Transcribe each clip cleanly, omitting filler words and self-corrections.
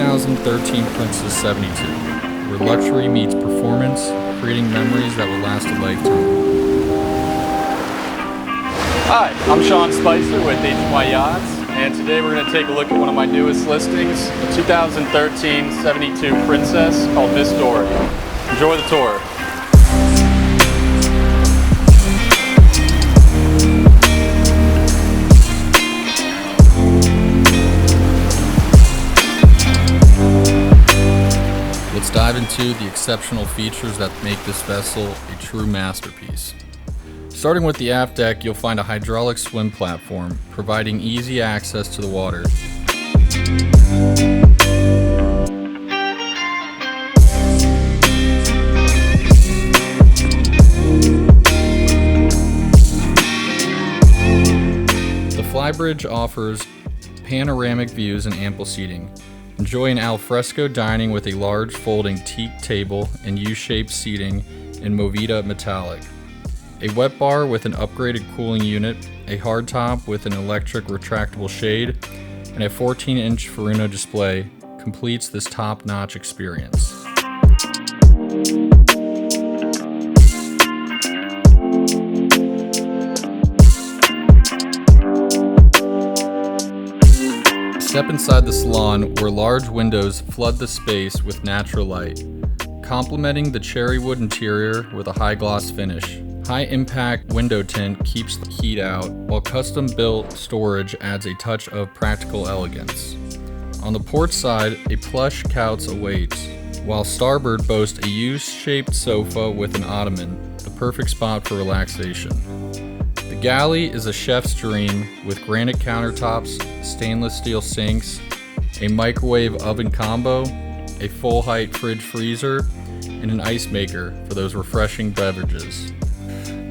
2013 Princess 72, where luxury meets performance, creating memories that will last a lifetime. Hi, I'm Spicer with HMY Yachts, and today we're going to take a look at one of my newest listings, a 2013 72 Princess called Miss Dory. Enjoy the tour. Let's dive into the exceptional features that make this vessel a true masterpiece. Starting with the aft deck, you'll find a hydraulic swim platform, providing easy access to the water. The flybridge offers panoramic views and ample seating. Enjoy an alfresco dining with a large folding teak table and U-shaped seating in Movida metallic. A wet bar with an upgraded cooling unit, a hardtop with an electric retractable shade, and a 14-inch Furuno display completes this top-notch experience. Step inside the salon, where large windows flood the space with natural light, complementing the cherry wood interior with a high gloss finish. High impact window tint keeps the heat out, while custom built storage adds a touch of practical elegance. On the port side, a plush couch awaits, while Starboard boasts a U-shaped sofa with an ottoman, the perfect spot for relaxation. The galley is a chef's dream with granite countertops, stainless steel sinks, a microwave oven combo, a full height fridge freezer, and an ice maker for those refreshing beverages.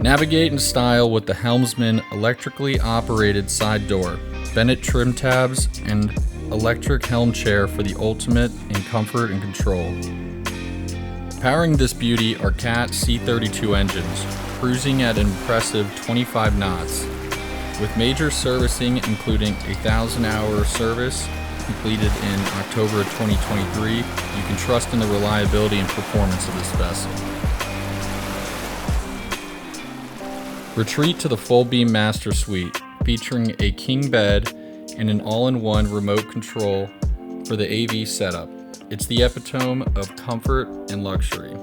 Navigate in style with the Helmsman electrically operated side door, Bennett trim tabs, and electric helm chair for the ultimate in comfort and control. Powering this beauty are Cat C32 engines, cruising at an impressive 25 knots. With major servicing including a 1,000-hour service completed in October of 2023, you can trust in the reliability and performance of this vessel. Retreat to the full beam master suite, featuring a king bed and an all-in-one remote control for the AV setup. It's the epitome of comfort and luxury.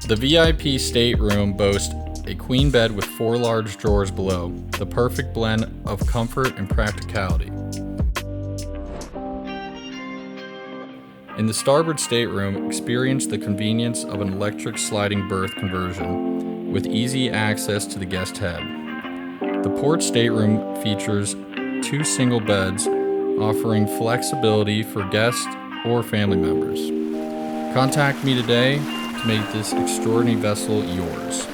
The VIP stateroom boasts a queen bed with 4 large drawers below, the perfect blend of comfort and practicality. In the Starboard stateroom, experience the convenience of an electric sliding berth conversion with easy access to the guest head. The port stateroom features 2 single beds, offering flexibility for guests or family members. Contact me today to make this extraordinary vessel yours.